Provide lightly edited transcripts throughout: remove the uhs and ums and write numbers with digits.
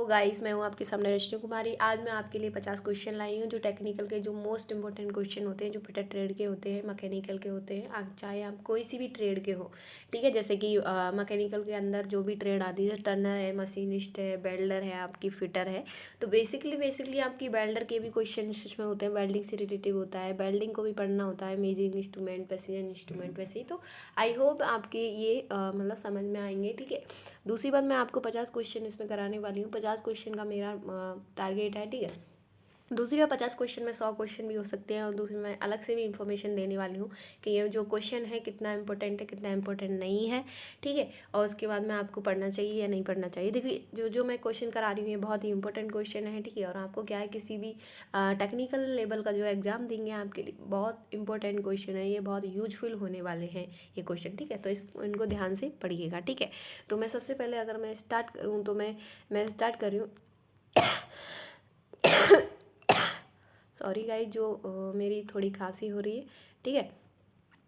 Guys, मैं हूँ आपके सामने रश्मि कुमारी। आज मैं आपके लिए 50 क्वेश्चन लाई हूँ जो टेक्निकल के, जो मोस्ट इंपॉर्टेंट क्वेश्चन होते हैं, जो फिटर ट्रेड के होते हैं, मैकेनिकल के होते हैं, चाहे आप कोई सी भी ट्रेड के हो। ठीक है, जैसे कि मैकेनिकल के अंदर जो भी ट्रेड आती है, टर्नर है, मशीनिस्ट है, वेल्डर है, आपकी फिटर है। तो बेसिकली आपकी वेल्डर के भी क्वेश्चन इसमें होते हैं, वेल्डिंग से रिलेटिव होता है, वेल्डिंग को भी पढ़ना होता है, मेजरिंग इंस्ट्रूमेंट, प्रेसिजन इंस्ट्रूमेंट, वैसे ही। तो आई होप आपके ये मतलब समझ में आएंगे। ठीक है, दूसरी बात, मैं आपको 50 क्वेश्चन इसमें कराने वाली हूँ। 50 क्वेश्चन का मेरा टारगेट है। ठीक है, दूसरी बार 50 क्वेश्चन में 100 क्वेश्चन भी हो सकते हैं, और दूसरी मैं अलग से भी इन्फॉर्मेशन देने वाली हूँ कि ये जो क्वेश्चन है कितना इंपॉर्टेंट है, कितना इंपॉर्टेंट नहीं है। ठीक है, और उसके बाद में आपको पढ़ना चाहिए या नहीं पढ़ना चाहिए। देखिए, जो मैं क्वेश्चन करा रही हूँ ये बहुत ही इंपॉर्टेंट क्वेश्चन है। ठीक है, और आपको क्या है, किसी भी टेक्निकल लेवल का जो एग्ज़ाम देंगे आपके लिए बहुत इंपॉर्टेंट क्वेश्चन है, ये बहुत यूजफुल होने वाले हैं ये क्वेश्चन। ठीक है, तो इनको ध्यान से पढ़िएगा। ठीक है, तो मैं सबसे पहले अगर मैं स्टार्ट करूँ तो मैं स्टार्ट कर रही हूँ। सॉरी गाइस, जो मेरी थोड़ी खांसी हो रही है। ठीक है,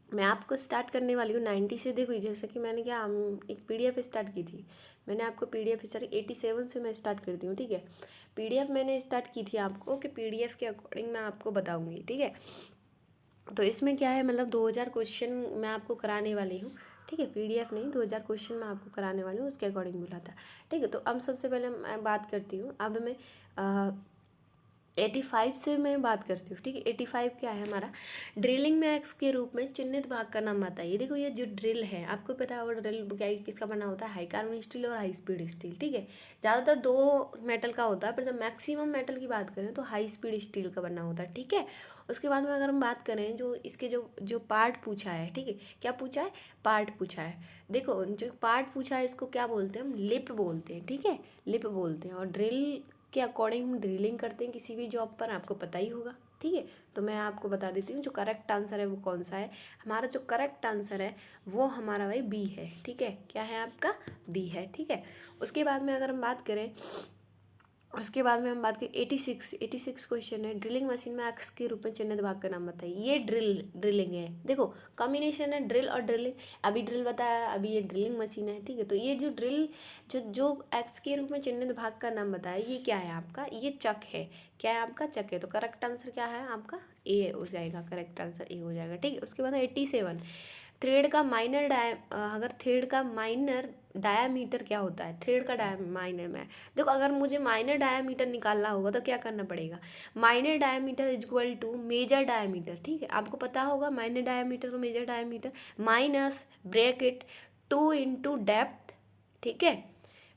मैं आपको स्टार्ट करने वाली हूँ 90 से। देखो, जैसे कि मैंने क्या एक PDF स्टार्ट की थी, मैंने आपको PDF स्टार्ट 87 से मैं स्टार्ट करती हूँ। ठीक है, PDF मैंने स्टार्ट की थी आपको कि PDF के अकॉर्डिंग मैं आपको बताऊँगी। ठीक है, तो इसमें क्या है, मतलब 2000 क्वेश्चन मैं आपको कराने वाली हूँ। ठीक है, PDF नहीं, 2000 क्वेश्चन मैं आपको कराने वाली हूँ, उसके अकॉर्डिंग बोला था। ठीक है, तो अब सबसे पहले मैं बात करती हूँ। अब मैं 85 से मैं बात करती हूँ। ठीक है, 85 क्या है हमारा, ड्रिलिंग में एक्स के रूप में चिन्हित भाग का नाम बताइए। देखो, ये जो ड्रिल है, आपको पता होगा ड्रिल क्या किसका बना होता है, हाई कार्बन स्टील और हाई स्पीड स्टील। ठीक है, ज़्यादातर दो मेटल का होता है, पर जब मैक्सिमम मेटल की बात करें तो हाई स्पीड स्टील का बना होता है। ठीक है, उसके बाद में अगर हम बात करें, जो इसके जो जो पार्ट पूछा है, ठीक है, क्या पूछा है, पार्ट पूछा है। देखो, जो पार्ट पूछा है इसको क्या बोलते हैं, हम लिप बोलते हैं। ठीक है, लिप बोलते हैं, और ड्रिल के अकॉर्डिंग हम ड्रिलिंग करते हैं किसी भी जॉब पर, आपको पता ही होगा। ठीक है, तो मैं आपको बता देती हूँ जो करेक्ट आंसर है वो कौन सा है। हमारा जो करेक्ट आंसर है वो हमारा भाई बी है। ठीक है, क्या है आपका, बी है। ठीक है, उसके बाद में अगर हम बात करें, उसके बाद में हम बात करें 86 क्वेश्चन है, ड्रिलिंग मशीन में एक्स के रूप में चिन्हित भाग का नाम बताइए। ये ड्रिलिंग है। देखो, कॉम्बिनेशन है ड्रिल और ड्रिलिंग। अभी ड्रिल बताया, अभी ये ड्रिलिंग मशीन है। ठीक है, तो ये जो ड्रिल जो एक्स के रूप में चिन्हित भाग का नाम बताया, ये क्या है आपका, ये चक है। क्या है आपका, चक है। तो करेक्ट आंसर क्या है आपका, ए हो जाएगा। करेक्ट आंसर ए हो जाएगा। ठीक है, उसके बाद 87, थ्रेड का माइनर अगर थ्रेड का माइनर डायामीटर क्या होता है, थ्रेड का माइनर में, देखो अगर मुझे माइनर डायामीटर निकालना होगा तो क्या करना पड़ेगा, minor diameter is equal to major diameter. ठीक है, आपको पता होगा माइनर डायामीटर और major diameter, minus bracket 2 into depth. ठीक है,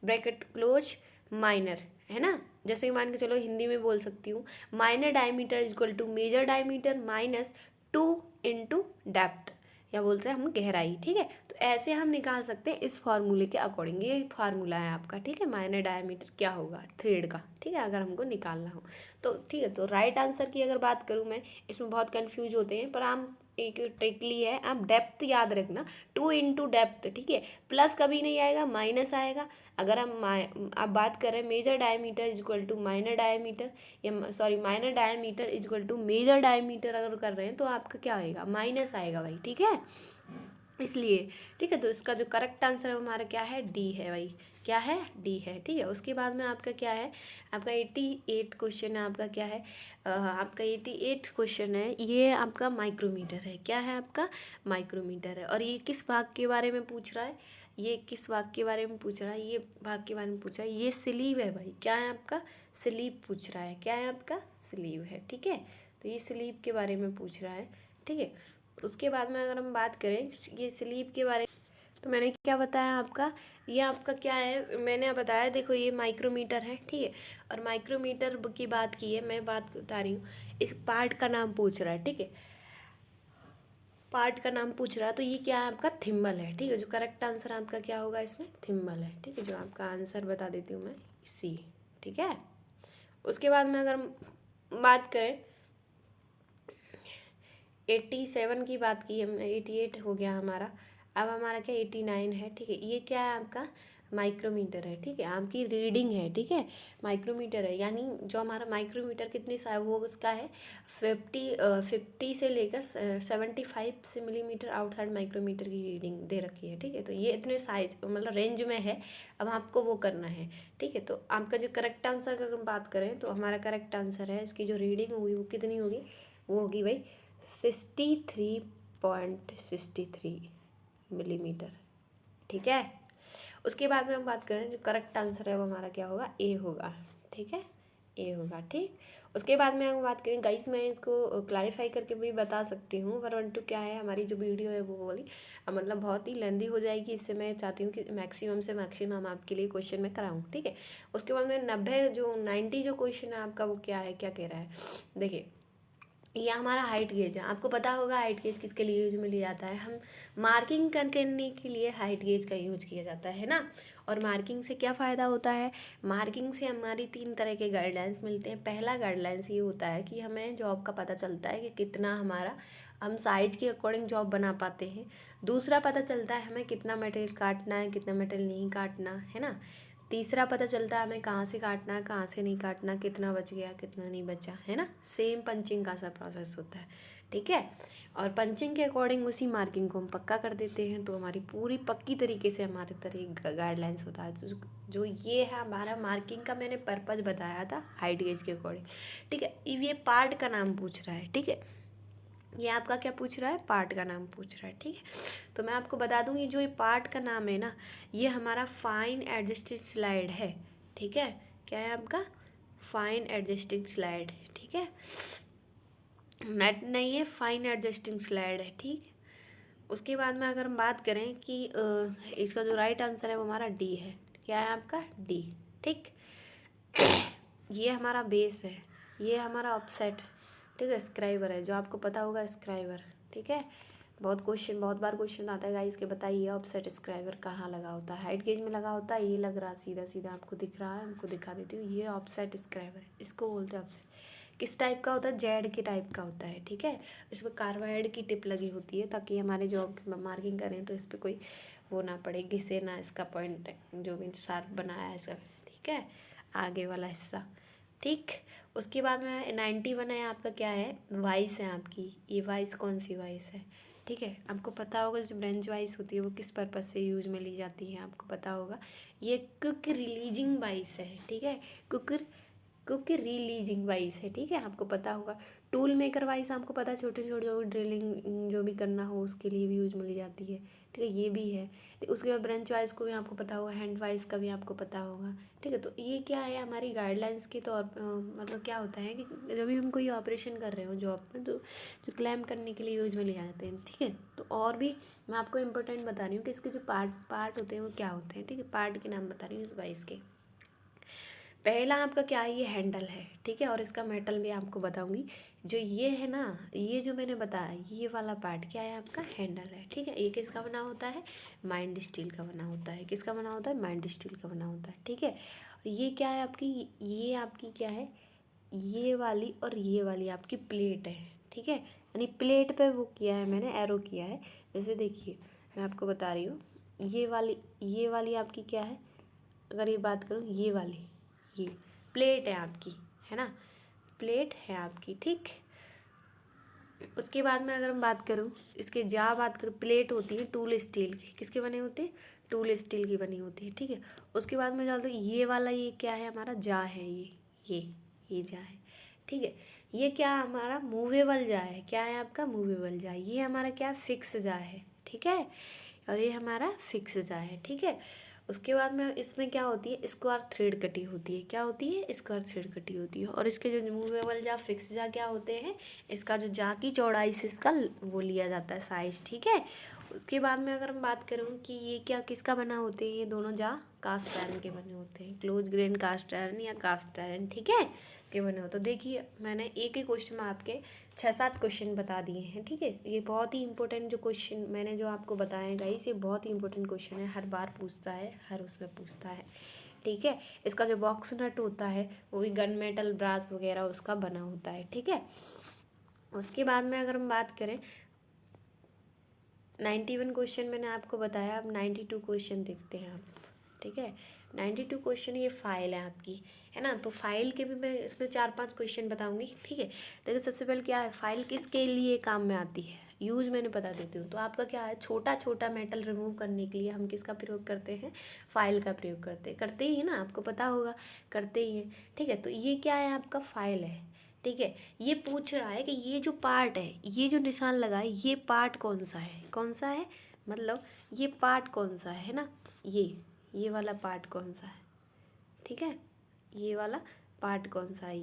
ब्रैकेट क्लोज, माइनर है ना, जैसे कि मान के चलो हिंदी में बोल सकती हूँ, minor diameter is equal to major diameter minus 2 into depth, या बोलते हैं हम गहराई। ठीक है, तो ऐसे हम निकाल सकते हैं इस फार्मूले के अकॉर्डिंग। ये फार्मूला है आपका। ठीक है, माइनर डायमीटर क्या होगा, थ्रेड का। ठीक है, अगर हमको निकालना हो तो। ठीक है, तो राइट आंसर की अगर बात करूँ मैं, इसमें बहुत कन्फ्यूज होते हैं, पर हम एक ट्रिकली है, आप डेप्थ याद रखना, 2 इंटू डेप्थ। ठीक है, प्लस कभी नहीं आएगा, माइनस आएगा। अगर हम आप बात कर रहे हैं major diameter is equal to minor diameter, या sorry minor diameter is equal to major diameter अगर कर रहे हैं तो आपका क्या आएगा, माइनस आएगा भाई। ठीक है, इसलिए। ठीक है, तो इसका जो करेक्ट आंसर है हमारा क्या है, डी है भाई। क्या है, डी है। ठीक है, उसके बाद में आपका क्या है, आपका 88 क्वेश्चन है। आपका क्या है, आपका 88 क्वेश्चन है, ये आपका माइक्रोमीटर है। क्या है आपका, माइक्रोमीटर है। और ये किस भाग के बारे में पूछ रहा है, ये किस भाग के बारे में पूछ रहा है, ये भाग के बारे में पूछ रहा है, ये स्लीव है भाई। क्या है आपका, स्लीव पूछ रहा है। क्या है आपका, स्लीव है। ठीक है, तो ये स्लीव के बारे में पूछ रहा है। ठीक है, उसके बाद में अगर हम बात करें ये स्लीप के बारे में, तो मैंने क्या बताया आपका, ये आपका क्या है, मैंने बताया, देखो ये माइक्रोमीटर है। ठीक है, और माइक्रोमीटर की बात की है, मैं बात बता रही हूँ, इस पार्ट का नाम पूछ रहा है। ठीक है, पार्ट का नाम पूछ रहा है, तो ये क्या है आपका, थिम्बल है। ठीक है, जो करेक्ट आंसर आपका क्या होगा इसमें, थिम्बल है। ठीक है, जो आपका आंसर बता देती हूँ मैं, सी। ठीक है, उसके बाद में अगर हम बात करें 87 की बात की हमने, 88 हो गया हमारा। अब हमारा क्या 89 है। ठीक है, ये क्या है आपका, माइक्रोमीटर है, ठीक है, आपकी रीडिंग है, ठीक है, माइक्रोमीटर है, यानी जो हमारा माइक्रोमीटर कितनी सा वो उसका है 50 से लेकर 75 से मिलीमीटर आउटसाइड माइक्रोमीटर की रीडिंग दे रखी है, ठीक है। तो ये इतने साइज मतलब रेंज में है, अब आपको वो करना है, ठीक है। तो आपका जो करेक्ट आंसर का अगर हम बात करें तो हमारा करेक्ट आंसर है, इसकी जो रीडिंग होगी वो कितनी होगी, वो होगी भाई 63.63 मिलीमीटर, ठीक है। उसके बाद में हम बात करें जो करेक्ट आंसर है वो हमारा क्या होगा, ए होगा, ठीक है, ए होगा, ठीक। उसके बाद में हम बात करें गाइस, मैं इसको क्लैरिफाई करके भी बता सकती हूँ, परंतु क्या है हमारी जो वीडियो है वो वाली मतलब बहुत ही लेंदी हो जाएगी, इससे मैं चाहती हूँ कि मैक्सिमम से मैक्सिमम आपके लिए क्वेश्चन मैं कराऊँ, ठीक है। उसके बाद में 90 जो क्वेश्चन है आपका वो क्या है, क्या कह रहा है, देखिए ये हमारा हाइट गेज है। आपको पता होगा हाइट गेज किसके लिए यूज में लिया जाता है, हम मार्किंग करने के लिए हाइट गेज का यूज किया जाता है ना। और मार्किंग से क्या फ़ायदा होता है, मार्किंग से हमारी 3 तरह के गाइडलाइंस मिलते हैं। पहला गाइडलाइंस ये होता है कि हमें जॉब का पता चलता है कि कितना हमारा हम साइज के अकॉर्डिंग जॉब बना पाते हैं। दूसरा पता चलता है हमें कितना मटेरियल काटना है, कितना मटेरियल नहीं काटना है ना। तीसरा पता चलता है हमें कहाँ से काटना है, कहाँ से नहीं काटना, कितना बच गया कितना नहीं बचा, है ना। सेम पंचिंग का सा प्रोसेस होता है, ठीक है। और पंचिंग के अकॉर्डिंग उसी मार्किंग को हम पक्का कर देते हैं, तो हमारी पूरी पक्की तरीके से हमारे तरह गाइडलाइंस होता है। जो ये है हमारा मार्किंग का मैंने पर्पज़ बताया था हाइट गेज के अकॉर्डिंग, ठीक है। ये पार्ट का नाम पूछ रहा है, ठीक है, ये आपका क्या पूछ रहा है, पार्ट का नाम पूछ रहा है, ठीक है। तो मैं आपको बता दूंगी जो ये पार्ट का नाम है ना, ये हमारा फाइन एडजस्टेड स्लाइड है, ठीक है। क्या है आपका, फाइन एडजस्टिंग स्लाइड, ठीक है, नेट नहीं है, फाइन एडजस्टिंग स्लाइड है, ठीक है। उसके बाद में अगर हम बात करें कि इसका जो राइट आंसर है वो हमारा डी है। क्या है आपका, डी, ठीक। ये हमारा बेस है, ये हमारा ऑफसेट, ठीक है, स्क्राइबर है, जो आपको पता होगा स्क्राइबर, ठीक है। बहुत बार क्वेश्चन आता है गाइस के, बताइए ऑफसेट स्क्राइबर कहाँ लगा होता है, हाइट गेज में लगा होता है, ये लग रहा सीधा सीधा आपको दिख रहा है, आपको दिखा देती हूँ, ये ऑफसेट स्क्राइबर है, इसको बोलते हैं ऑफसेट। किस टाइप का होता है, जेड के टाइप का होता है, ठीक है। इसमें कार्बाइड की टिप लगी होती है ताकि हमारे जॉब की मार्किंग करें तो इस पर कोई वो ना पड़े, घिसे ना इसका पॉइंट जो भी शार्प बनाया है इसका, ठीक है, आगे वाला हिस्सा, ठीक। उसके बाद में 91 है आपका, क्या है, वाइस है आपकी, ये वाइस कौन सी वाइस है, ठीक है। आपको पता होगा जो ब्रेंच वाइस होती है वो किस पर्पज़ से यूज में ली जाती है, आपको पता होगा, ये कुक रिलीजिंग वाइस है, ठीक है, कुक रिलीजिंग वाइस है, ठीक है, आपको पता होगा। टूल मेकर वाइस आपको पता है, छोटे छोटे जो ड्रिलिंग जो भी करना हो उसके लिए भी यूज में ली जाती है, ठीक है, ये भी है। उसके बाद ब्रेंच वाइस को भी आपको पता होगा, हैंड वाइस का भी आपको पता होगा, ठीक है। तो ये क्या है हमारी गाइडलाइंस के तौर मतलब क्या होता है कि जब भी हम कोई ऑपरेशन कर रहे हो जॉब में तो जो क्लेम करने के लिए यूज में ले जाते हैं, ठीक है। तो और भी मैं आपको इम्पोर्टेंट बता रही हूँ कि इसके जो पार्ट होते हैं वो क्या होते हैं, ठीक है, पार्ट के नाम बता रही हूँ इस वाइस के। पहला आपका क्या है, ये हैंडल है, ठीक है, और इसका मेटल भी आपको बताऊंगी। जो ये है ना, ये जो मैंने बताया ये वाला पार्ट क्या है आपका, हैंडल है, ठीक है। ये किसका बना होता है, माइंड स्टील का बना होता है, किसका बना होता है, माइंड स्टील का बना होता है, ठीक है। ये क्या है आपकी, ये आपकी क्या है, ये वाली और ये वाली आपकी प्लेट है, ठीक है। यानी प्लेट पे वो किया है मैंने, एरो किया है, जैसे देखिए मैं आपको बता रही हूँ, ये वाली आपकी क्या है, अगर ये बात करूँ ये प्लेट है आपकी, है ना, प्लेट है आपकी, ठीक। उसके बाद में अगर हम बात करूँ इसके बात करूँ, प्लेट होती है टूल स्टील की, किसके बने होते हैं, टूल स्टील की बनी होती है, ठीक है। उसके बाद में चलते ये वाला, ये क्या है हमारा, जा है, ये जा है, ठीक है। ये क्या हमारा मूवेबल जा है, क्या है आपका मूवेबल जा, ये हमारा क्या फिक्स जा है, ठीक है, और ये हमारा फिक्स जा है, ठीक है। उसके बाद में इसमें क्या होती है, स्क्वायर थ्रेड कटी होती है, क्या होती है, स्क्वायर थ्रेड कटी होती है। और इसके जो मूवेबल जा फिक्स जा क्या होते हैं, इसका जो जा की चौड़ाई से इसका वो लिया जाता है साइज, ठीक है। उसके बाद में अगर हम बात करूँ कि ये क्या किसका बना होते हैं, ये दोनों जा कास्ट आयरन के बने होते हैं, क्लोज ग्रेन कास्ट आयरन या कास्ट आयरन, ठीक है, के बने हो। तो देखिए मैंने एक ही क्वेश्चन में आपके 6-7 क्वेश्चन बता दिए हैं, ठीक है। ये बहुत ही इंपॉर्टेंट जो क्वेश्चन मैंने जो आपको बताया गाइस, ये बहुत ही इंपॉर्टेंट क्वेश्चन है, हर बार पूछता है, हर उसमें पूछता है, ठीक है। इसका जो बॉक्स नट होता है वो भी गन मेटल ब्रास वगैरह उसका बना होता है, ठीक है। उसके बाद में अगर हम बात करें 91 क्वेश्चन मैंने आपको बताया, अब 92 क्वेश्चन देखते हैं आप। ठीक है। 92 क्वेश्चन ये फाइल है आपकी, है ना। तो फाइल के भी मैं इसमें 4-5 क्वेश्चन बताऊंगी, ठीक है। देखो सबसे पहले क्या है, फाइल किसके लिए काम में आती है, यूज मैंने बता देती हूँ। तो आपका क्या है, छोटा छोटा मेटल रिमूव करने के लिए हम किसका प्रयोग करते हैं, फाइल का प्रयोग करते ही है ना, आपको पता होगा, करते ही हैं, ठीक है। तो ये क्या है, आपका फाइल है, ठीक है। ये पूछ रहा है कि ये जो पार्ट है, ये जो निशान लगा है, ये पार्ट कौन सा है, कौन सा है, मतलब ये पार्ट कौन सा है ना, ये वाला पार्ट कौन सा है, ठीक है। ये वाला पार्ट कौन सा है,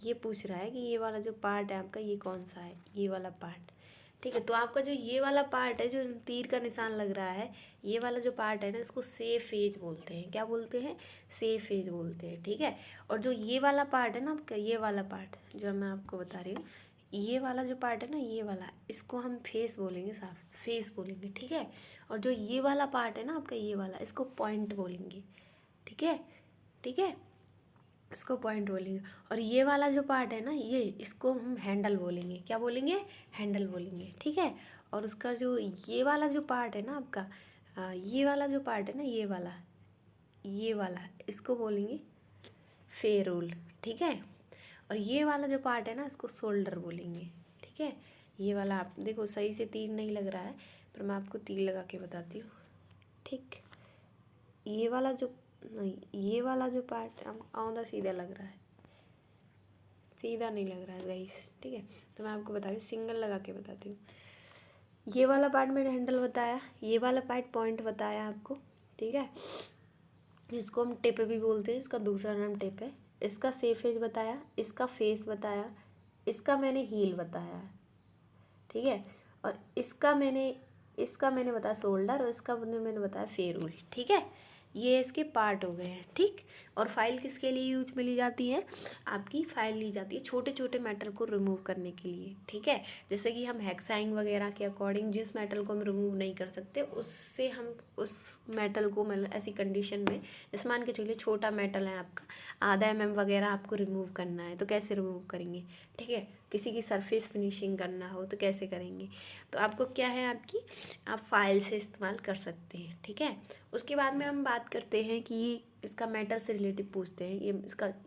ये पूछ रहा है कि ये वाला जो पार्ट है आपका, ये कौन सा है, ये वाला पार्ट, ठीक है। तो आपका जो ये वाला पार्ट है, जो तीर का निशान लग रहा है, ये वाला जो पार्ट है ना, इसको सेफ एज बोलते हैं। क्या बोलते हैं, सेफ एज बोलते हैं, ठीक है। और जो ये वाला पार्ट है ना आपका, ये वाला पार्ट जो मैं आपको बता रही हूँ, ये वाला जो पार्ट है ना, ये वाला, इसको हम फेस बोलेंगे, साफ फेस बोलेंगे, ठीक है। और जो ये वाला पार्ट है ना आपका, ये वाला, इसको पॉइंट बोलेंगे, ठीक है, ठीक है, इसको पॉइंट बोलेंगे। और ये वाला जो पार्ट है ना, ये, इसको हम हैंडल बोलेंगे। क्या बोलेंगे, हैंडल बोलेंगे, ठीक है। और उसका जो ये वाला जो पार्ट है ना आपका, ये वाला जो पार्ट है ना, ये वाला इसको बोलेंगे फेरोल, ठीक है। और ये वाला जो पार्ट है ना, इसको शोल्डर बोलेंगे, ठीक है। ये वाला, आप देखो सही से तीर नहीं लग रहा है, पर मैं आपको तीर लगा के बताती हूँ, ठीक। ये वाला जो, नहीं, ये वाला जो पार्ट आउंदा सीधा लग रहा है, सीधा नहीं लग रहा है गाइस, ठीक है। तो मैं आपको बता रही हूँ, सिंगल लगा के बताती हूँ। ये वाला पार्ट मैंने हैंडल बताया, ये वाला पार्ट पॉइंट बताया आपको, ठीक है। इसको हम टिप भी बोलते हैं, इसका दूसरा नाम टिप है। इसका सेफ एज बताया, इसका फेस बताया, इसका मैंने हील बताया है, ठीक है। और इसका मैंने बताया शोल्डर, और इसका मैंने बताया फेरूल, ठीक है। ये इसके पार्ट हो गए हैं, ठीक। और फाइल किसके लिए यूज में ली जाती है, आपकी फाइल ली जाती है छोटे छोटे मेटल को रिमूव करने के लिए, ठीक है। जैसे कि हम हेक्साइन वगैरह के अकॉर्डिंग जिस मेटल को हम रिमूव नहीं कर सकते, उससे हम उस मेटल को, मतलब ऐसी कंडीशन में, जैसे मान के चलिए छोटा मेटल है आपका, आधा mm वगैरह आपको रिमूव करना है, तो कैसे रिमूव करेंगे, ठीक है। किसी की सरफेस फिनिशिंग करना हो तो कैसे करेंगे, तो आपको क्या है, आपकी, आप फाइल से इस्तेमाल कर सकते हैं, ठीक है। उसके बाद में हम बात करते हैं कि इसका मेटल से रिलेटिव पूछते हैं,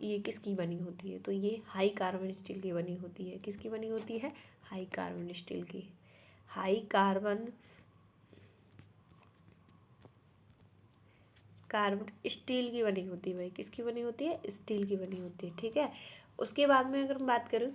ये किसकी बनी होती है, तो ये हाई कार्बन स्टील की बनी होती है। किसकी बनी होती है, हाई कार्बन स्टील की, हाई कार्बन स्टील की बनी होती है भाई, किसकी बनी होती है, स्टील की बनी होती है, ठीक है। उसके बाद में अगर मैं बात करूँ,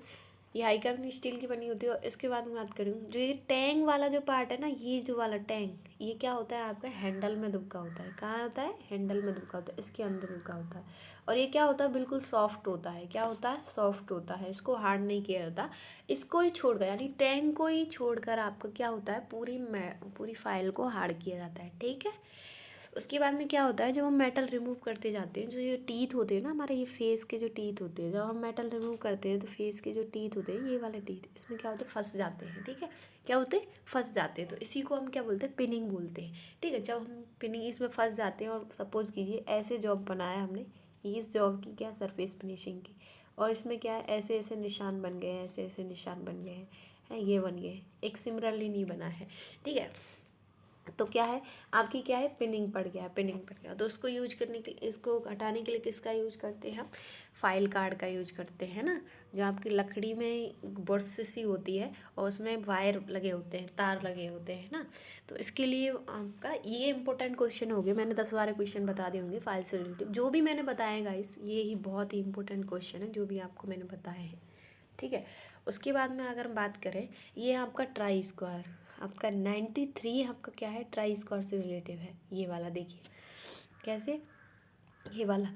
ये हाई कार्बन स्टील की बनी होती है। और इसके बाद में बात करूँ, जो ये टैंक वाला जो पार्ट है ना, ये जो वाला टैंक, ये क्या होता है आपका, हैंडल में दुबका होता है। कहाँ होता है, हैंडल में दुबका होता है, इसके अंदर दुबका होता है। और ये क्या होता है, बिल्कुल सॉफ्ट होता है। क्या होता है, सॉफ्ट होता है, इसको हार्ड नहीं किया जाता। इसको ही छोड़कर, यानी टैंक को ही छोड़कर आपको क्या होता है, पूरी फाइल को हार्ड किया जाता है, ठीक है। उसके बाद में क्या होता है, जब हम मेटल रिमूव करते जाते हैं, जो ये टीथ होते हैं ना हमारे, ये फेस के जो टीथ होते हैं, जब हम मेटल रिमूव करते हैं तो फेस के जो टीथ होते हैं, ये वाले टीथ, इसमें क्या होते हैं, फंस जाते हैं, ठीक है। क्या होते हैं, फंस जाते हैं। तो इसी को हम क्या बोलते हैं, पिनिंग बोलते हैं, ठीक है। जब हम पिनिंग इसमें फंस जाते हैं, और सपोज कीजिए ऐसे जॉब बनाया हमने, इस जॉब की क्या, सरफेस फिनिशिंग की, और इसमें क्या है, ऐसे ऐसे निशान बन गए हैं, ऐसे ऐसे निशान बन गए हैं, ये बन गए, एक सिमिलरली नहीं बना है, ठीक है। तो क्या है, आपकी क्या है, पिनिंग पड़ गया, पिनिंग पड़ गया। तो उसको यूज करने के लिए, इसको हटाने के लिए किसका यूज करते हैं, फाइल कार्ड का यूज करते हैं ना। जो आपकी लकड़ी में बुर्श सी होती है, और उसमें वायर लगे होते हैं, तार लगे होते हैं ना। तो इसके लिए आपका ये इंपॉर्टेंट क्वेश्चन हो गए, मैंने 10-12 क्वेश्चन बता दिए होंगे फाइल से रिलेटिव, जो भी मैंने बताया गाइस, ये ही बहुत ही इंपॉर्टेंट क्वेश्चन है जो भी आपको मैंने बताए हैं, ठीक है। उसके बाद में अगर हम बात करें, ये आपका ट्राई स्क्वायर, आपका 93 आपका क्या है, ट्राई स्क्वायर से रिलेटिव है। ये वाला देखिए कैसे, ये वाला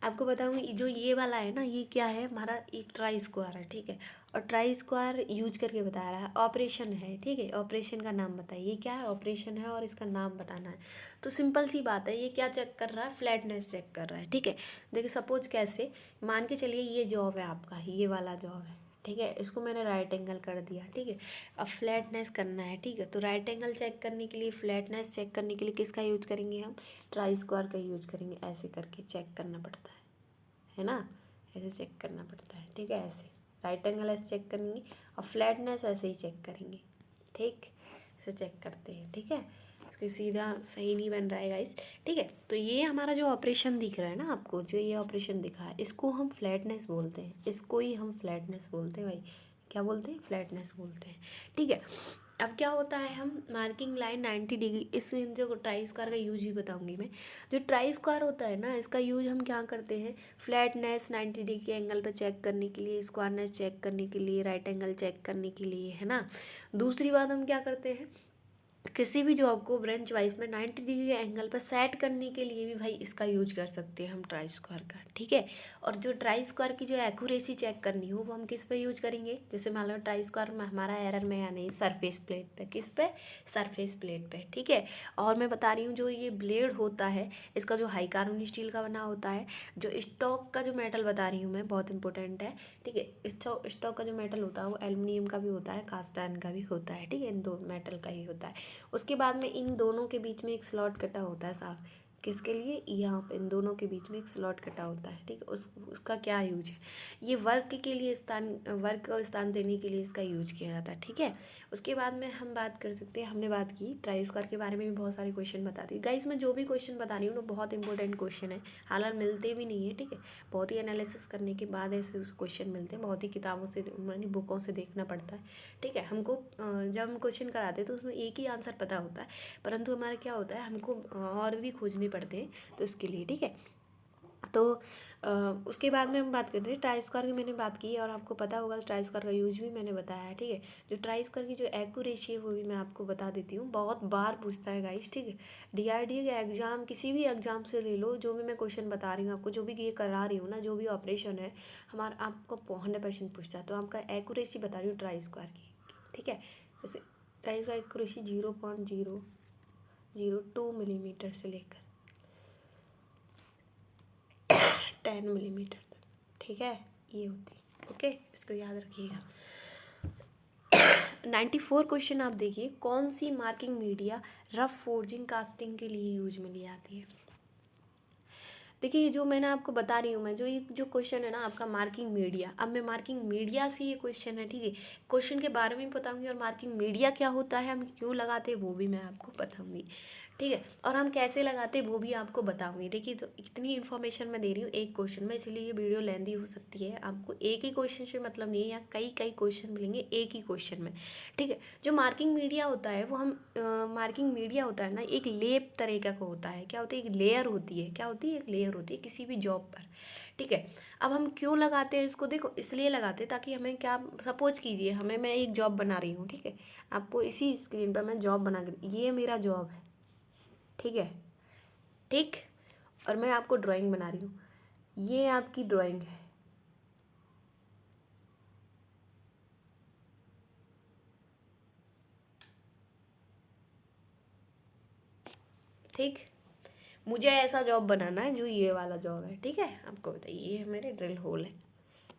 आपको बताऊंगी, जो ये वाला है ना, ये क्या है, हमारा एक ट्राई स्क्वायर है, ठीक है। और ट्राई स्क्वायर यूज करके बता रहा है, ऑपरेशन है, ठीक है। ऑपरेशन का नाम बताइए, ये क्या है, ऑपरेशन है, और इसका नाम बताना है। तो सिंपल सी बात है, ये क्या चेक कर रहा है, फ्लैटनेस चेक कर रहा है, ठीक है। देखिए सपोज कैसे, मान के चलिए ये जॉब है आपका, ये वाला जॉब है, ठीक है। इसको मैंने राइट एंगल कर दिया, ठीक है। अब फ्लैटनेस करना है, ठीक है। तो राइट एंगल चेक करने के लिए, फ्लैटनेस चेक करने के लिए किसका यूज करेंगे हम, ट्राई स्क्वायर का यूज करेंगे। ऐसे करके चेक करना पड़ता है ना, ऐसे चेक करना पड़ता है, ठीक है। ऐसे राइट एंगल ऐसे चेक करेंगे, और फ्लैटनेस ऐसे ही चेक करेंगे, ठीक, ऐसे चेक करते हैं, ठीक है। इसकी सीधा सही नहीं बन रहा है गाइस, ठीक है। तो ये हमारा जो ऑपरेशन दिख रहा है ना आपको, जो ये ऑपरेशन दिखा है, इसको हम फ्लैटनेस बोलते हैं, इसको ही हम फ्लैटनेस बोलते हैं भाई। क्या बोलते हैं? फ्लैटनेस बोलते हैं, ठीक है। अब क्या होता है, हम मार्किंग लाइन 90 डिग्री, इस जो ट्राई स्क्वायर का यूज भी बताऊंगी मैं। जो ट्राई स्क्वायर होता है ना, इसका यूज हम क्या करते हैं, फ्लैटनेस 90 डिग्री के एंगल पे चेक करने के लिए, स्क्वायरनेस चेक करने के लिए, राइट एंगल चेक करने के लिए, है ना। दूसरी बात हम क्या करते हैं, किसी भी जॉब को ब्रांच वाइज में 90 डिग्री एंगल पर सेट करने के लिए भी भाई इसका यूज कर सकते हैं हम ट्राई स्क्वायर का, ठीक है। और जो ट्राई स्क्वायर की जो एक्यूरेसी चेक करनी हो वो हम किस पे यूज करेंगे, जैसे मान लो ट्राई स्क्वायर में हमारा एरर में या नहीं, सरफेस प्लेट पे, किस पे, सरफेस प्लेट पे, ठीक है। और मैं बता रही हूँ जो ये ब्लेड होता है इसका जो हाई कार्बन स्टील का बना होता है, जो स्टॉक का जो मेटल बता रही हूँ मैं, बहुत इंपॉर्टेंट है, ठीक है। स्टॉक का जो मेटल होता है वो एल्युमिनियम का भी होता है, कास्ट आयरन का भी होता है, ठीक है। इन दो मेटल का ही होता है। उसके बाद में इन दोनों के बीच में एक स्लॉट कटा होता है साफ, किसके लिए, यहाँ पे इन दोनों के बीच में एक स्लॉट कटा होता है, ठीक है। उसका क्या यूज है, ये वर्क के लिए स्थान, वर्क को स्थान देने के लिए इसका यूज किया जाता है, ठीक है। उसके बाद में हम बात कर सकते हैं, हमने बात की ट्राई स्क्वायर के बारे में भी बहुत सारे क्वेश्चन बता दिए गाइस। मैं जो भी क्वेश्चन बता रही हूँ ना बहुत इंपॉर्टेंट क्वेश्चन है, हालांकि मिलते भी नहीं है, ठीक है। बहुत ही एनालिसिस करने के बाद ऐसे क्वेश्चन मिलते हैं, बहुत ही किताबों से यानी बुकों से देखना पड़ता है, ठीक है। हमको जब हम क्वेश्चन कराते हैं तो उसमें एक ही आंसर पता होता है, परंतु हमारा क्या होता है, हमको और भी खोजने पड़ते हैं, तो इसके लिए, ठीक है। तो उसके बाद में हम बात करते हैं ट्राई स्क्वायर की, मैंने बात की और आपको पता होगा ट्राई स्क्वायर का यूज भी मैंने बताया है, ठीक है। जो ट्राई स्क्वायर की जो एक्यूरेसी है वो भी मैं आपको बता देती हूँ, बहुत बार पूछता है गाइस, ठीक है। डीआरडीए के एग्जाम, किसी भी एग्जाम से ले लो, जो भी मैं क्वेश्चन बता रही हूँ आपको, जो भी ये करा रही हूँ ना, जो भी ऑपरेशन है हमारा, आपको 100% पूछता है। तो आपका एक्यूरेसी बता रही हूँ ट्राई स्क्वायर की, ठीक है। जैसे ट्राई का एक्यूरेसी 0.002 मिलीमीटर से लेकर 10 मिलीमीटर तक, ठीक है, ये होती है, ओके, इसको याद रखिएगा। 94 क्वेश्चन आप देखिए, कौन सी marking media rough forging casting के लिए यूज में ली आती है। देखिए जो मैंने आपको बता रही हूँ मैं, जो ये जो क्वेश्चन है ना आपका मार्किंग मीडिया, अब मैं मार्किंग मीडिया से ये क्वेश्चन है, ठीक है, क्वेश्चन के बारे में भी बताऊंगी और मार्किंग मीडिया क्या होता है, हम क्यों लगाते हैं वो भी मैं आपको बताऊंगी, ठीक है। और हम कैसे लगाते हैं वो भी आपको बताऊंगी। देखिए तो इतनी इन्फॉर्मेशन मैं दे रही हूँ एक क्वेश्चन में, इसलिए ये वीडियो लेंदी हो सकती है, आपको एक ही क्वेश्चन से मतलब नहीं है, या कई कई क्वेश्चन मिलेंगे एक ही क्वेश्चन में, ठीक है। जो मार्किंग मीडिया होता है वो हम मार्किंग मीडिया होता है ना, एक लेप तरीका का होता है, क्या होती है, एक लेयर होती है, क्या होती है, एक लेयर होती है किसी भी जॉब पर, ठीक है। अब हम क्यों लगाते हैं इसको, देखो इसलिए लगाते हैं ताकि हमें क्या, सपोज कीजिए हमें, मैं एक जॉब बना रही हूँ, ठीक है, आपको इसी स्क्रीन पर मैं जॉब बना के, ये मेरा जॉब है, ठीक है, ठीक। और मैं आपको ड्राइंग बना रही हूँ, ये आपकी ड्राइंग है, ठीक। मुझे ऐसा जॉब बनाना है जो ये वाला जॉब है, ठीक है। आपको बताइए ये मेरे ड्रिल होल है,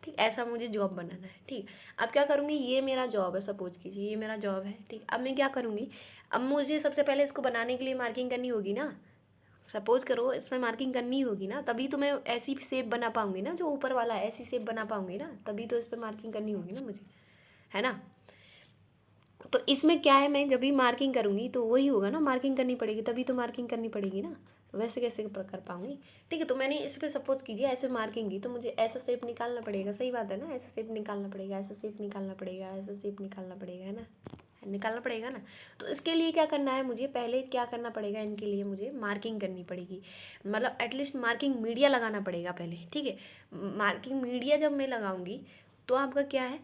ठीक, ऐसा मुझे जॉब बनाना है, ठीक। अब क्या करूँगी, ये मेरा जॉब है, सपोज कीजिए ये मेरा जॉब है, ठीक। अब मैं क्या करूँगी, अब मुझे सबसे पहले इसको बनाने के लिए मार्किंग करनी होगी ना, सपोज करो इसमें मार्किंग करनी होगी ना, तभी तो मैं ऐसी शेप बना पाऊंगी ना, जो ऊपर वाला ऐसी शेप बना पाऊंगी ना, तभी तो इस पर मार्किंग करनी होगी ना मुझे, है ना। तो इसमें क्या है, मैं जब भी मार्किंग करूँगी तो वही होगा ना, मार्किंग करनी पड़ेगी, तभी तो मार्किंग करनी पड़ेगी ना, तो वैसे कैसे कर पाऊँगी, ठीक है। तो मैंने इस पर सपोज कीजिए ऐसे मार्किंग की, तो मुझे ऐसा शेप निकालना पड़ेगा, सही बात है ना, ऐसा शेप निकालना पड़ेगा, ऐसा शेप निकालना पड़ेगा, ऐसा शेप निकालना पड़ेगा, है ना, निकालना पड़ेगा ना। तो इसके लिए क्या करना है, मुझे पहले क्या करना पड़ेगा, इनके लिए मुझे मार्किंग करनी पड़ेगी, मतलब एटलीस्ट मार्किंग मीडिया लगाना पड़ेगा पहले, ठीक है। मार्किंग मीडिया जब मैं लगाऊंगी तो आपका क्या है,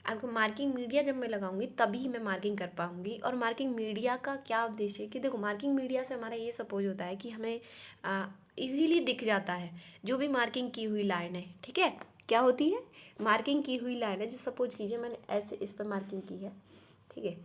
आपको मार्किंग मीडिया जब मैं लगाऊंगी तभी मैं मार्किंग कर पाऊंगी। और मार्किंग मीडिया का क्या उद्देश्य है कि देखो, मार्किंग मीडिया से हमारा ये सपोज होता है कि हमें इजीली दिख जाता है जो भी मार्किंग की हुई लाइन है, ठीक है। क्या होती है, मार्किंग की हुई लाइन है, जो सपोज कीजिए मैंने ऐसे इस पर मार्किंग की है, ठीक है,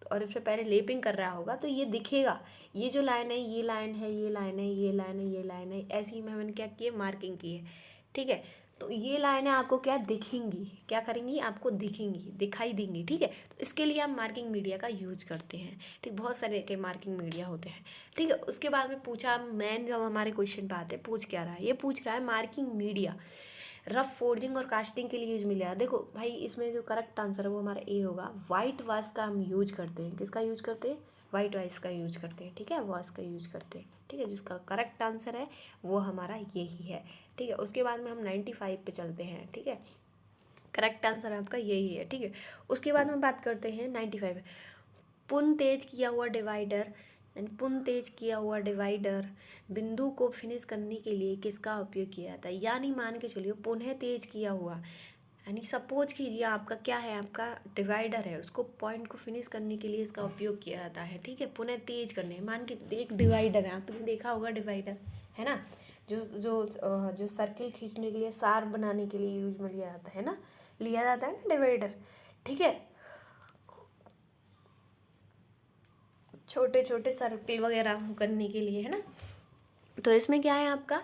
और इससे पहले लेपिंग कर रहा होगा तो ये दिखेगा, ये जो लाइन है, ये लाइन है, ये लाइन है, ये लाइन है, ये लाइन है, ऐसी ही मैंने क्या की है, मार्किंग की है, ठीक है। तो ये लाइनें आपको क्या दिखेंगी, क्या करेंगी, आपको दिखेंगी, दिखाई देंगी, ठीक है। तो इसके लिए हम मार्किंग मीडिया का यूज करते हैं, ठीक। बहुत सारे के मार्किंग मीडिया होते हैं, ठीक है। उसके बाद में पूछा, मैन जब हमारे क्वेश्चन पे आते हैं, पूछ क्या रहा है, ये पूछ रहा है मार्किंग मीडिया रफ फोर्जिंग और कास्टिंग के लिए यूज मिलेगा। देखो भाई इसमें जो करेक्ट आंसर है वो हमारा ए होगा, वाइट वाश का हम यूज करते हैं, किसका यूज करते हैं, वाइट वॉइस का यूज करते हैं, ठीक है, वॉइस का यूज करते हैं, ठीक है। जिसका करेक्ट आंसर है वो हमारा यही है, ठीक है। उसके बाद में हम 95 पे चलते हैं, ठीक है। करेक्ट आंसर आपका यही है, ठीक है। उसके बाद में बात करते हैं 95, पुन तेज किया हुआ डिवाइडर, यानी पुन तेज किया हुआ डिवाइडर बिंदु को फिनिश करने के लिए किसका उपयोग किया जाता है। यानी मान के चलिए पुनः तेज किया हुआ, यानी सपोज कीजिए आपका क्या है, आपका डिवाइडर है, उसको पॉइंट को फिनिश करने के लिए इसका उपयोग किया जाता है, ठीक है। पुनः तेज करने, मान के एक डिवाइडर है, आपने देखा होगा डिवाइडर है ना, जो सर्किल खींचने के लिए, सार बनाने के लिए यूज में लिया जाता है ना, लिया जाता है ना डिवाइडर, ठीक है। छोटे छोटे सर्किल वगैरह करने के लिए, है ना। तो इसमें क्या है आपका,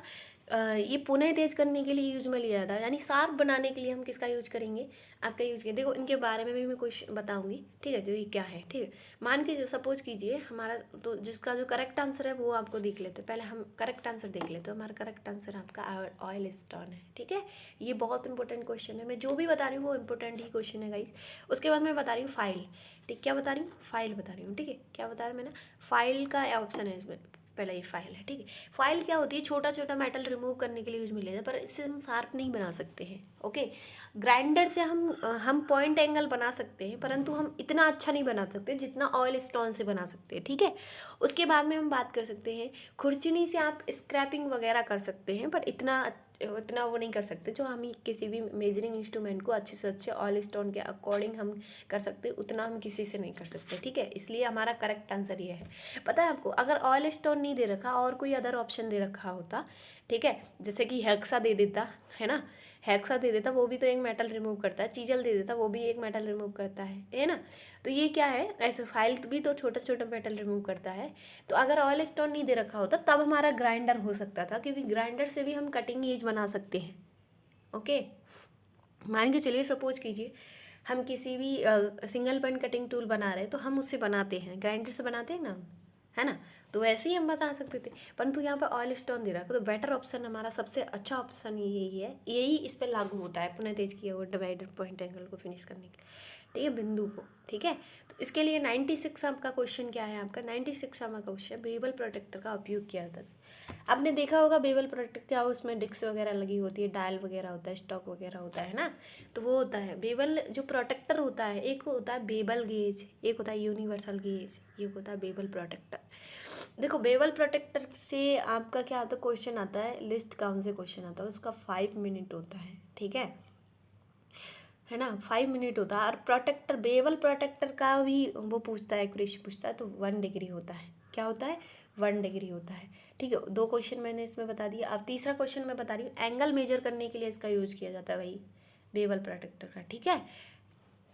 ये पुनः तेज करने के लिए यूज में लिया जाता है, यानी शार्प बनाने के लिए हम किसका यूज करेंगे, आपका यूज करेंगे। देखो इनके बारे में भी मैं कुछ बताऊंगी, ठीक है, जो ये क्या है, ठीक है। मान के जो सपोज कीजिए हमारा, तो जिसका जो करेक्ट आंसर है वो आपको देख लेते हैं। पहले हम करेक्ट आंसर देख लेते हैं। हमारा करेक्ट आंसर आपका ऑयल स्टोन है, ठीक है। ये बहुत इंपॉर्टेंट क्वेश्चन है, मैं जो भी बता रही हूँ वो इंपॉर्टेंट ही क्वेश्चन है गाइस। उसके बाद मैं बता रही हूँ फाइल, ठीक, क्या बता रही हूँ, फाइल बता रही हूँ, ठीक है। क्या बता रही हूँ मैंने, फाइल का ऑप्शन है इसमें, पहला ये फाइल है, ठीक है। फाइल क्या होती है, छोटा छोटा मेटल रिमूव करने के लिए यूज में लेते हैं, पर इससे हम शार्प नहीं बना सकते हैं, ओके। ग्राइंडर से हम पॉइंट एंगल बना सकते हैं, परंतु हम इतना अच्छा नहीं बना सकते जितना ऑयल स्टोन से बना सकते हैं, ठीक है। उसके बाद में हम बात कर सकते हैं, खुरचनी से आप स्क्रैपिंग वगैरह कर सकते हैं, पर इतना वो नहीं कर सकते जो हम किसी भी मेजरिंग इंस्ट्रूमेंट को अच्छे से अच्छे ऑयल स्टोन के अकॉर्डिंग हम कर सकते, उतना हम किसी से नहीं कर सकते, ठीक है। इसलिए हमारा करेक्ट आंसर ये है। पता है आपको, अगर ऑयल स्टोन नहीं दे रखा और कोई अदर ऑप्शन दे रखा होता, ठीक है, जैसे कि हेक्सा दे देता, है ना, हेक्सा दे देता, वो भी तो एक मेटल रिमूव करता है। चीजल दे देता, वो भी एक मेटल रिमूव करता है ना। तो ये क्या है, ऐसे फाइल भी तो छोटा छोटा मेटल रिमूव करता है। तो अगर ऑयल स्टोन नहीं दे रखा होता तब हमारा ग्राइंडर हो सकता था, क्योंकि ग्राइंडर से भी हम कटिंग एज बना सकते हैं, ओके। मान के चलिए सपोज कीजिए हम किसी भी सिंगल पॉइंट कटिंग टूल बना रहे हैं, तो हम उससे बनाते हैं, ग्राइंडर से बनाते हैं ना, है ना। तो वैसे ही हम बता सकते थे, परंतु यहाँ पर ऑयल स्टोन दे रहा है, तो बेटर ऑप्शन हमारा सबसे अच्छा ऑप्शन यही है, यही इस पर लागू होता है, पुनः तेज किया हुआ डिवाइडर पॉइंट एंगल को फिनिश करने के लिए, ठीक है, बिंदु को, ठीक है। तो इसके लिए 96 आपका क्वेश्चन क्या है, आपका 96 आपका क्वेश्चन बेबल प्रोटेक्टर का उपयोग किया जाता है। आपने देखा होगा बेबल प्रोटेक्टर क्या हो, उसमें डिस्क वगैरह लगी होती है, डायल वगैरह होता है, स्टॉक वगैरह होता है ना। तो वो होता है बेबल जो प्रोटेक्टर होता है, एक होता है बेबल गेज, एक होता है यूनिवर्सल गेज, एक होता है बेबल प्रोटेक्टर। देखो बेबल प्रोटेक्टर से आपका क्या आता है, क्वेश्चन आता है, लिस्ट काउंट से क्वेश्चन आता है, उसका 5 मिनट होता है, ठीक है ना, 5 मिनट होता है। और प्रोटेक्टर, बेबल प्रोटेक्टर का भी वो पूछता है, क्वेश्चन पूछता है, तो 1 डिग्री होता है, क्या होता है, 1 डिग्री होता है, ठीक है। 2 क्वेश्चन मैंने इसमें बता दिया। अब तीसरा क्वेश्चन मैं बता रही हूँ, एंगल मेजर करने के लिए इसका यूज किया जाता है वही बेबल प्रोटेक्टर का, ठीक है।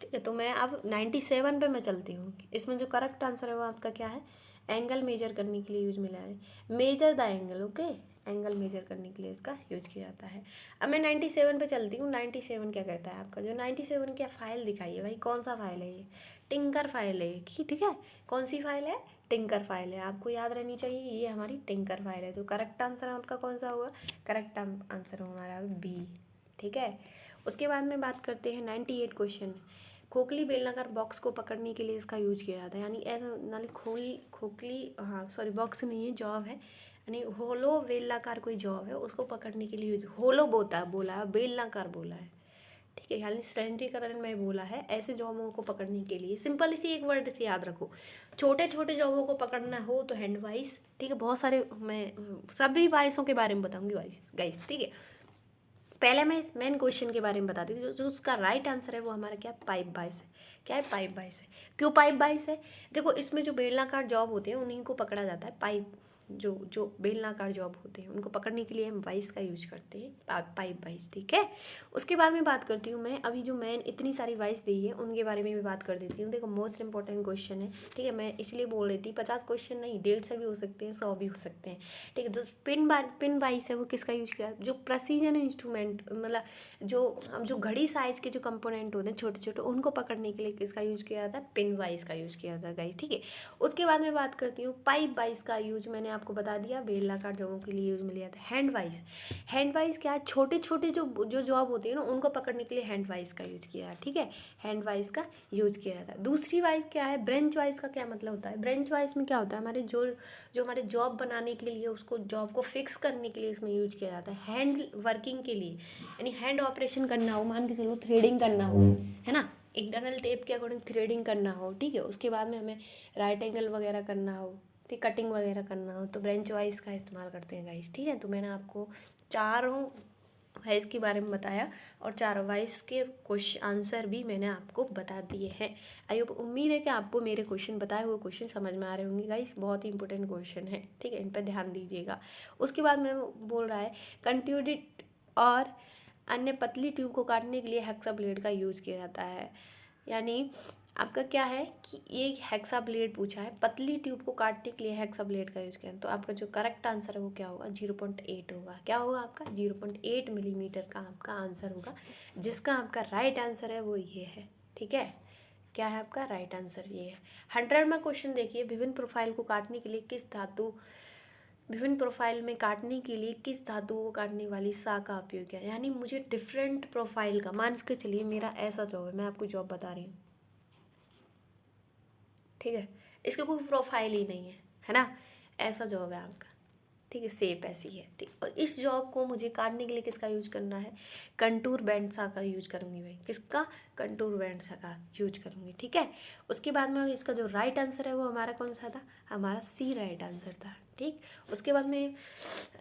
ठीक है, तो मैं अब 97 पे मैं चलती हूँ। इसमें जो करेक्ट आंसर है वो आपका क्या है, एंगल मेजर करने के लिए यूज मिला है, measure the angle, okay, angle measure करने के लिए इसका यूज किया जाता है। अब मैं 97 पे चलती हूँ। 97 क्या कहता है आपका, जो 97 क्या फाइल दिखाई है भाई, कौन सा फाइल है ये, टिंकर फाइल है, ठीक है। कौन सी फाइल है, टिंकर फाइल है, आपको याद रहनी चाहिए, ये हमारी टिंकर फाइल है। तो करेक्ट आंसर आपका कौन सा होगा, करेक्ट आंसर हमारा बी, ठीक है। उसके बाद में बात करते हैं 98 क्वेश्चन, खोखली बेलनाकार बॉक्स को पकड़ने के लिए इसका यूज किया जाता है, यानी ऐसा नाली खोखली, हाँ सॉरी, बॉक्स नहीं है, जॉब है, यानी होलो बेलनाकार कोई जॉब है, उसको पकड़ने के लिए यूज, होलो बोला है, बेलनाकार बोला है, ठीक है, यानी सिलेंड्रिकल में बोला है, ऐसे जॉबों को पकड़ने के लिए। सिंपल इसी एक वर्ड से याद रखो, छोटे छोटे जॉबों को पकड़ना हो तो हैंड वाइस, ठीक है। बहुत सारे मैं सभी वाइसों के बारे में बताऊंगी वाइस गाइस, ठीक है। पहले मैं इस मेन क्वेश्चन के बारे में बताती हूँ, जो उसका राइट आंसर है वो हमारा क्या, पाइप वाइस है। क्या है, पाइप वाइस है। क्यों पाइप वाइस है, देखो इसमें जो बेलनाकार जॉब होते हैं उन्हीं को पकड़ा जाता है, पाइप जो बेलनाकार जॉब होते हैं उनको पकड़ने के लिए हम वाइस का यूज करते हैं, पाइप वाइस, ठीक है। उसके बाद में बात करती हूँ मैं, अभी जो मैंने इतनी सारी वाइस दी है उनके बारे में भी बात कर देती हूँ। देखो मोस्ट इंपॉर्टेंट क्वेश्चन है, ठीक है, मैं इसलिए बोल रही थी 50 क्वेश्चन नहीं, 150 भी हो सकते हैं, 100 भी हो सकते हैं, ठीक है। जो पिन वाइस है वो किसका यूज किया, जो प्रेसिजन इंस्ट्रूमेंट, मतलब जो घड़ी साइज के जो कंपोनेंट होते हैं छोटे छोटे, उनको पकड़ने के लिए किसका यूज किया जाता है, पिन वाइस का यूज किया जाता है गाइस, ठीक है। उसके बाद में बात करती हूँ पाइप वाइस का यूज, मैंने आपको बता दिया बेलनाकार जॉबों के लिए यूज में लिया था। हैंड वाइज क्या है, छोटे छोटे जो जो जॉब होती है ना उनको पकड़ने के लिए हैंड वाइज का यूज किया है, ठीक है, हैंड वाइज का यूज किया जाता है। दूसरी वाइज क्या है, ब्रेंच वाइज का क्या मतलब होता है, ब्रेंच वाइज में क्या होता है, हमारे जो हमारे जॉब बनाने के लिए उसको जॉब को फिक्स करने के लिए इसमें यूज किया जाता है। हैंड वर्किंग के लिए यानी हैंड ऑपरेशन करना हो, मान के चलो थ्रेडिंग करना हो, है ना, इंटरनल टेप के अकॉर्डिंग थ्रेडिंग करना हो, ठीक है, उसके बाद में हमें राइट एंगल वगैरह करना हो, ठीक, कटिंग वगैरह करना हो, तो ब्रेंच वाइज का इस्तेमाल करते हैं गाइस, ठीक है। तो मैंने आपको चारों वाइज के बारे में बताया और चारों वाइज के क्वेश्चन आंसर भी मैंने आपको बता दिए हैं। आई होप, उम्मीद है कि आपको मेरे क्वेश्चन बताए हुए क्वेश्चन समझ में आ रहे होंगे गाइस, बहुत ही इंपॉर्टेंट क्वेश्चन है, ठीक है, इन पर ध्यान दीजिएगा। उसके बाद मैं बोल रहा है कंट्यूडिट और अन्य पतली ट्यूब को काटने के लिए हेक्सा ब्लेड का यूज़ किया जाता है। यानी आपका क्या है कि एक हेक्सा ब्लेड पूछा है, पतली ट्यूब को काटने के लिए हेक्सा ब्लेड का यूज़ किया है, तो आपका जो करेक्ट आंसर है वो क्या होगा, 0.8 होगा। क्या होगा आपका 0.8 मिलीमीटर का आपका आंसर होगा, जिसका आपका राइट आंसर है वो ये है, ठीक है। क्या है आपका राइट आंसर ये है। 100 में क्वेश्चन देखिए, विभिन्न प्रोफाइल को काटने के लिए किस धातु विभिन्न प्रोफाइल में काटने के लिए किस धातु को काटने वाली सा का उपयोग किया, यानी मुझे डिफरेंट प्रोफाइल का, मान के चलिए मेरा ऐसा जॉब है, मैं आपको जॉब बता रही हूँ, ठीक है, इसका कोई प्रोफाइल ही नहीं है ना, ऐसा जॉब है आपका, ठीक है, सेप ऐसी है, ठीक। और इस जॉब को मुझे काटने के लिए किसका यूज करना है, कंटूर बैंड सा का यूज करूँगी भाई, किसका, कंटूर बैंड सा का यूज करूँगी, ठीक है। उसके बाद में इसका जो राइट आंसर है वो हमारा कौन सा था, हमारा सी राइट आंसर था, ठीक। उसके बाद में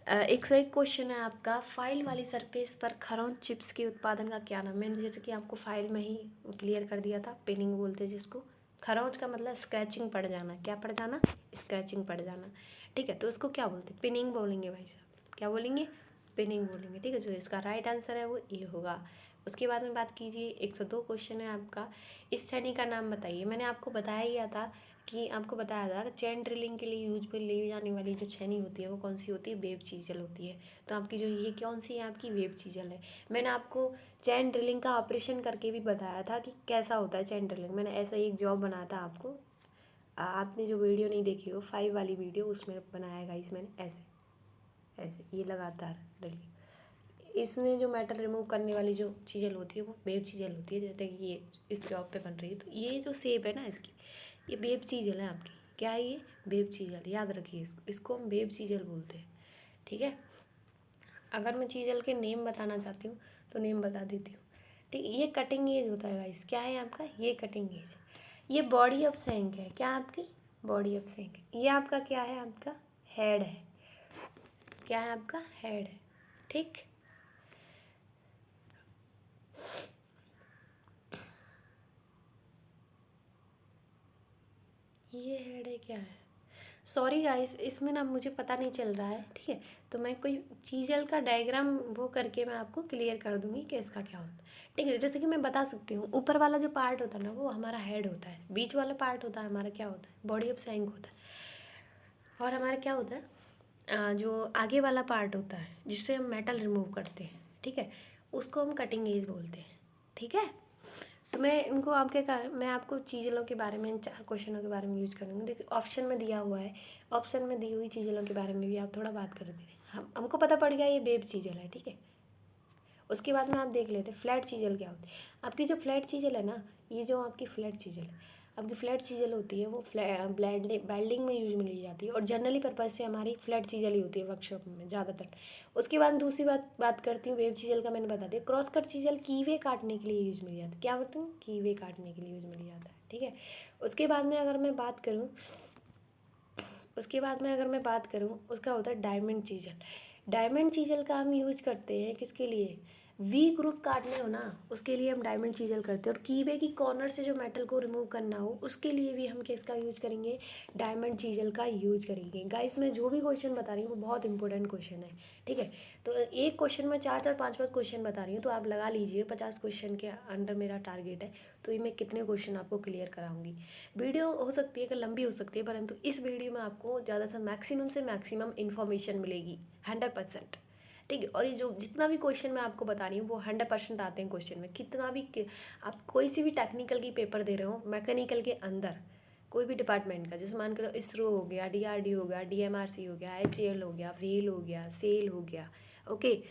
101 क्वेश्चन है आपका, फाइल वाली सरफेस पर खरोंच चिप्स के उत्पादन का क्या नाम है। मैंने जैसे कि आपको फाइल में ही क्लियर कर दिया था, पिनिंग बोलते हैं जिसको। खरोंच का मतलब स्क्रैचिंग पड़ जाना, क्या पड़ जाना, स्क्रैचिंग पड़ जाना, ठीक है, तो इसको क्या बोलते हैं, पिनिंग बोलेंगे भाई साहब, क्या बोलेंगे, पिनिंग बोलेंगे, ठीक है। जो इसका राइट आंसर है वो ए होगा। उसके बाद में बात कीजिए, 102 क्वेश्चन है आपका, इस छेनी का नाम बताइए। मैंने आपको बताया ही था कि आपको बताया था चैन ड्रिलिंग के लिए यूज में ली जाने वाली जो छेनी होती है वो कौन सी होती है, वेब चीजल होती है। तो आपकी जो ये कौन सी है, आपकी वेब चीजल है। मैंने आपको चैन ड्रिलिंग का ऑपरेशन करके भी बताया था कि कैसा होता है चैन ड्रिलिंग, मैंने ऐसा एक जॉब बनाया था आपको, आपने जो वीडियो नहीं देखी हो 5 वाली वीडियो, उसमें बनाया गाइस मैंने ऐसे ऐसे ये लगातार ड्रिलिंग। इसमें जो मेटल रिमूव करने वाली जो चीज़ें होती है वो वेब चीज़ें होती है, जैसे कि ये इस जॉब पे बन रही है, तो ये जो शेप है ना इसकी, ये वेब चीज़ल है आपकी, क्या है ये, वेब चीज़ल, याद रखिए इसको हम वेब चीज़ल बोलते हैं, ठीक है। अगर मैं चीज़ल के नेम बताना चाहती हूँ तो नेम बता देती हूँ, ठीक। ये कटिंग एज होता है गाइस, क्या है आपका, ये कटिंग एज। ये बॉडी ऑफ सैंक है, क्या आपकी बॉडी ऑफ सैंक है। ये आपका क्या है, आपका हेड है, क्या है आपका हेड है, ठीक। ये हेड है, क्या है, सॉरी गाइस इसमें ना मुझे पता नहीं चल रहा है, ठीक है, तो मैं कोई चीज़ल का डायग्राम वो करके मैं आपको क्लियर कर दूंगी कि इसका क्या होता है, ठीक है। जैसे कि मैं बता सकती हूँ, ऊपर वाला जो पार्ट होता है ना वो हमारा हेड होता है, बीच वाला पार्ट होता है हमारा क्या होता है, बॉडी ऑफ सैंक होता है, और हमारा क्या होता है जो आगे वाला पार्ट होता है जिससे हम मेटल रिमूव करते हैं, ठीक है, उसको हम कटिंग एज बोलते हैं, ठीक है। तो मैं इनको मैं आपको चीज़लों के बारे में इन 4 क्वेश्चनों के बारे में यूज करूँगी। देखिए ऑप्शन में दिया हुआ है, ऑप्शन में दी हुई चीज़लों के बारे में भी आप थोड़ा बात कर दीजिए, हमको पता पड़ गया ये वेब चीज़ल है, ठीक है। उसके बाद में आप देख लेते हैं फ्लैट चीज़ल क्या होती है। आपकी जो फ्लैट चीज़ल है ना, ये जो आपकी फ्लैट चीज़ल है, आपकी फ्लैट चीज़ल होती है वो वेल्डिंग में यूज में ली जाती है, और जनरली पर्पज़ से हमारी फ्लैट चीज़ल ही होती है वर्कशॉप में ज़्यादातर। उसके बाद दूसरी बात करती हूँ वेब चीज़ल का, मैंने बता दिया। क्रॉस कट चीज़ल कीवे काटने के लिए यूज में लिया जाता है, क्या बोलते हैं, कीवे काटने के लिए यूज में लिया जाता है, ठीक है। उसके बाद में अगर मैं बात करूँ उसका होता है डायमंड चीज़ल। डायमंड चीज़ल का हम यूज करते हैं किसके लिए, वी ग्रुप काटने हो ना उसके लिए हम डायमंड चीज़ल करते हैं, और कीवे की कॉर्नर से जो मेटल को रिमूव करना हो उसके लिए भी हम किसका यूज करेंगे, डायमंड चीज़ल का यूज करेंगे। गाइस मैं जो भी क्वेश्चन बता रही हूँ वो बहुत इंपॉर्टेंट क्वेश्चन है, ठीक है। तो एक क्वेश्चन में 4-4 5-5 क्वेश्चन बता रही हूँ, तो आप लगा लीजिए 50 क्वेश्चन के अंडर मेरा टारगेट है, तो ये मैं कितने क्वेश्चन आपको क्लियर कराऊंगी। वीडियो हो सकती है कि लंबी हो सकती है, परंतु इस वीडियो में आपको ज़्यादा से मैक्सिमम इन्फॉर्मेशन मिलेगी 100%, ठीक है। और ये जो जितना भी क्वेश्चन मैं आपको बता रही हूँ वो 100% आते हैं क्वेश्चन में, कितना भी आप कोई सी भी टेक्निकल की पेपर दे रहे हो मैकेनिकल के अंदर, कोई भी डिपार्टमेंट का, जैसे मान के लो इसरो हो गया, DRDO हो गया, DMRC हो गया, HAL हो गया, वेल हो गया, सेल हो गया, ओके,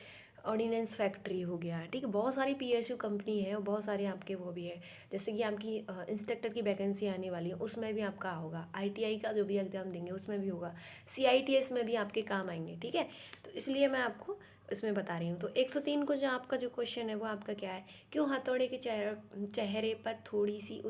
ऑर्डिनेंस फैक्ट्री हो गया, ठीक है, बहुत सारी PSU कंपनी है और बहुत सारे आपके वो भी है। जैसे कि आपकी इंस्ट्रक्टर की वैकेंसी आने वाली है, उसमें भी आपका होगा, ITI का जो भी एग्ज़ाम देंगे उसमें भी होगा, CITS में भी आपके काम आएंगे, ठीक है। तो इसलिए मैं आपको इसमें बता रही हूँ। तो 103 को जो आपका जो क्वेश्चन है वो आपका क्या है, क्यों हथौड़े के चेहरे पर थोड़ी सी